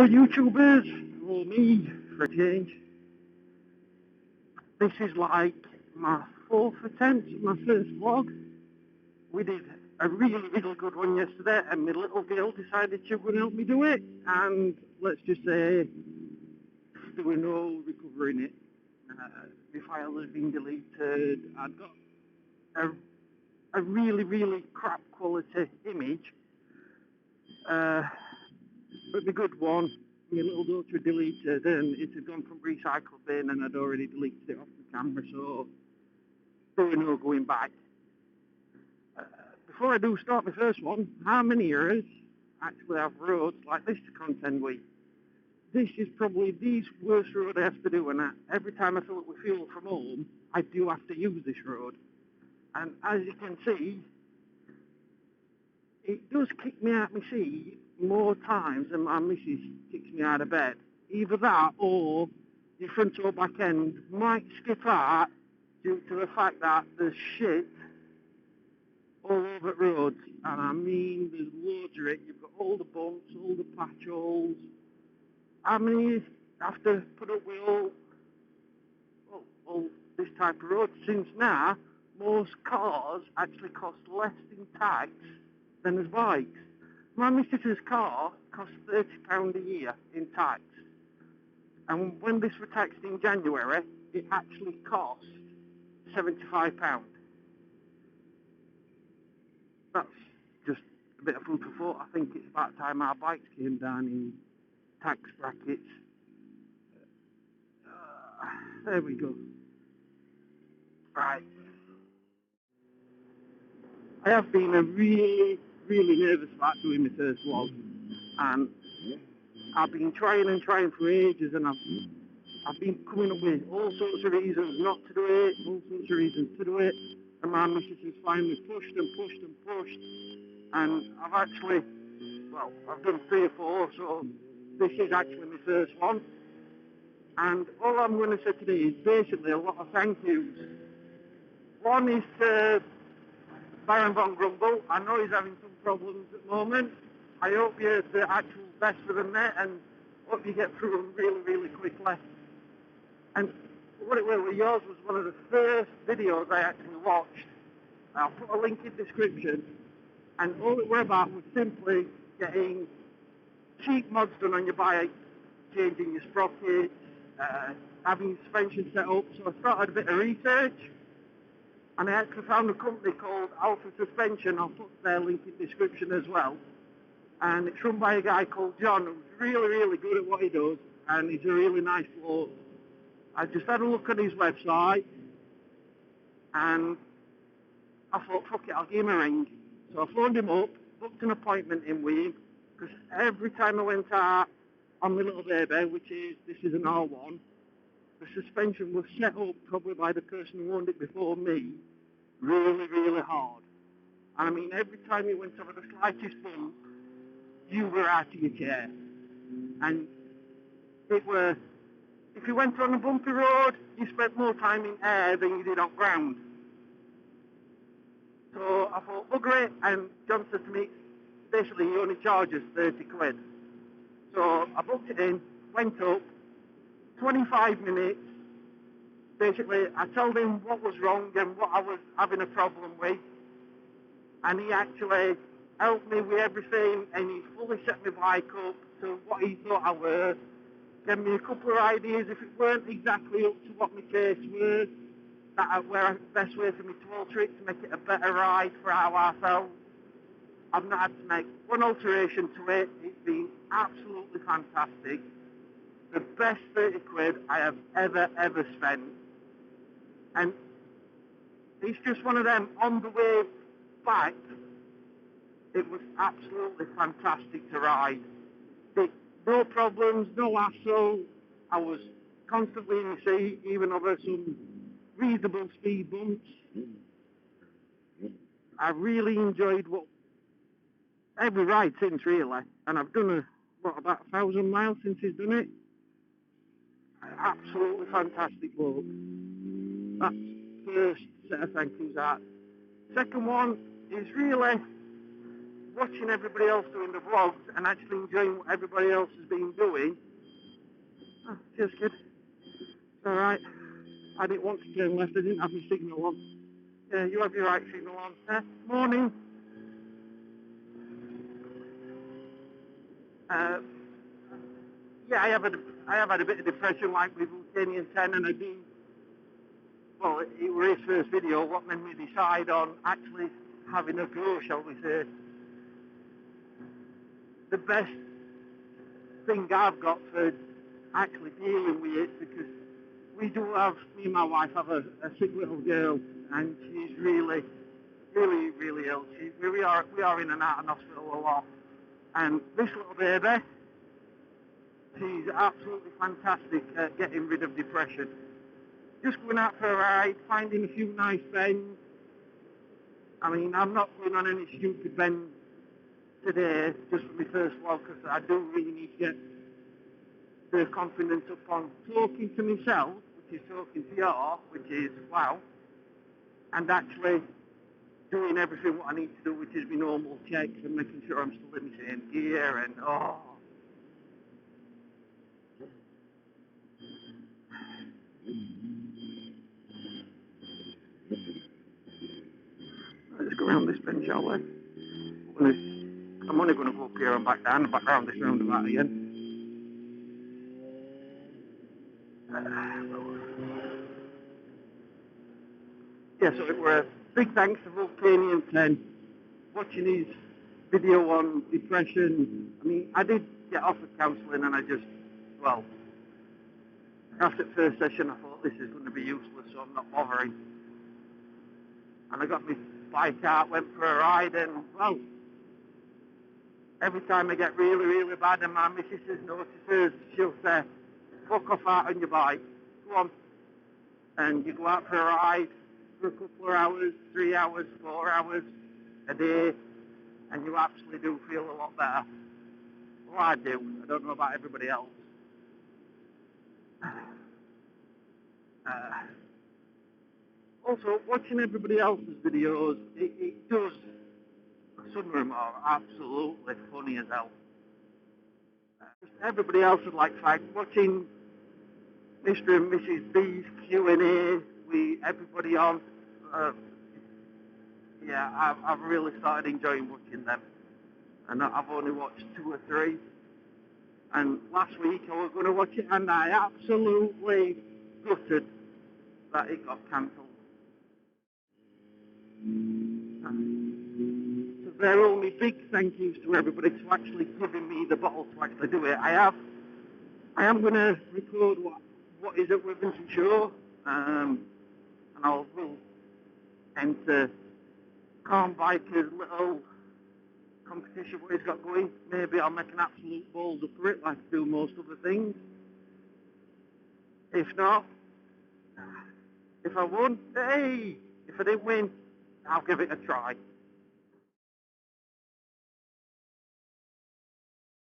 Hello YouTubers, or me for a change. This is like my 4th attempt, my first vlog. We did a really good one yesterday and my little girl decided she would help me do it, and let's just say there was no recovering it. My file has been deleted. I've got a really crap quality image, but the good one, my little daughter deleted, and it had gone from recycle bin and I'd already deleted it off the camera, so there was no going back. Before I do start my first one, how many years actually have roads like this to contend with? This is probably the worst road I have to do, and every time I fill up with fuel from home, I do have to use this road. And as you can see, it does kick me out my seat more times than my missus kicks me out of bed. Either that or your front or back end might skip out due to the fact that there's shit all over roads. And I mean, there's loads of it. You've got all the bumps, all the patch holes. How many have to put up with all this type of road? Since now, most cars actually cost less in tax than as bikes. My missus's car costs £30 a year in tax. And when this was taxed in January, it actually cost £75. That's just a bit of food for thought. I think it's about time our bikes came down in tax brackets. There we go. Right. I have been really nervous about doing my first vlog, and I've been trying for ages, and I've been coming up with all sorts of reasons not to do it, all sorts of reasons to do it, and my missus has finally pushed, and I've actually, well, I've done 3 or 4, so this is actually my first one, and all I'm going to say today is basically a lot of thank yous. One is to Baron von Grumble. I know he's having some problems at the moment. I hope you're the actual best for them there, and hope you get through them really quickly. And what it was, yours was one of the first videos I actually watched. I'll put a link in the description, and all it was about was simply getting cheap mods done on your bike, changing your sprockets, having your suspension set up. So I started a bit of research, and I actually found a company called Alpha Suspension. I'll put their link in the description as well. And it's run by a guy called John, who's really good at what he does, and he's a really nice bloke. I just had a look at his website, and I thought, fuck it, I'll give him a ring. So I phoned him up, booked an appointment in with him, because every time I went out on my little baby, this is an R1, the suspension was set up probably by the person who owned it before me, really hard. And I mean, every time you went over the slightest bump, you were out of your chair. And it were, if you went on a bumpy road, you spent more time in air than you did on ground. So I thought, bugger it, and John said to me, basically he only charges 30 quid. So I booked it in, went up, 25 minutes, basically I told him what was wrong and what I was having a problem with, and he actually helped me with everything, and he fully set my bike up to what he thought I were, gave me a couple of ideas if it weren't exactly up to what my tastes were, that were the best way for me to alter it to make it a better ride for how I felt. I've not had to make one alteration to it. It's been absolutely fantastic. The best 30 quid I have ever spent. And it's just one of them, on the way back, it was absolutely fantastic to ride. No problems, no hassle. I was constantly in the seat, even over some reasonable speed bumps. I really enjoyed every ride since, really. And I've done about 1,000 miles since he's done it. Absolutely fantastic bloke. That's first set of thank yous out. Second one is really watching everybody else doing the vlogs and actually enjoying what everybody else has been doing. Oh, cheers, kid. It's alright. I didn't want to turn left, I didn't have my signal on. Yeah, you have your right signal on. Morning. Yeah, I have had a bit of depression like with Kenny 10, and I do, well, it was his first video, what made me decide on actually having a go, shall we say. The best thing I've got for actually dealing with it, because we do have, me and my wife have a sick little girl, and she's really, really, really ill. We are in and out of hospital a lot. And this little baby, she's absolutely fantastic at getting rid of depression. Just going out for a ride, finding a few nice bends. I mean, I'm not going on any stupid bends today, just for my first vlog, because I do really need to get the confidence up on talking to myself, which is talking to you, which is wow, and actually doing everything what I need to do, which is my normal checks and making sure I'm still in the same gear, and let's go around this bend, shall we? I'm only going to go up here and back down and back around this roundabout again. Yeah, so it were a big thanks to Volcanian 10, watching his video on depression. I mean, I did get offered counselling, and I just, well, after the first session I thought this is going to be useless, so I'm not bothering. And I got my bike out, went for a ride, and well, every time I get really, really bad and my missus notices, she'll say, fuck off out on your bike, go on. And you go out for a ride for a couple of hours, 3 hours, 4 hours a day, and you absolutely do feel a lot better. Well, I do. I don't know about everybody else. Also, watching everybody else's videos, it does, some of them are absolutely funny as hell. Everybody else would like watching Mr. and Mrs. B's Q&A with everybody on. Yeah, I've really started enjoying watching them. And I've only watched 2 or 3. And last week I was going to watch it, and I absolutely gutted that it got cancelled. So there are only big thank yous to everybody to actually giving me the bottle to actually do it. I am going to record what is at Withington Show, and will enter CalmBiker's little competition what he's got going. Maybe I'll make an absolute balls up for it like I do most other things. If not, if I won, hey! If I didn't win, I'll give it a try.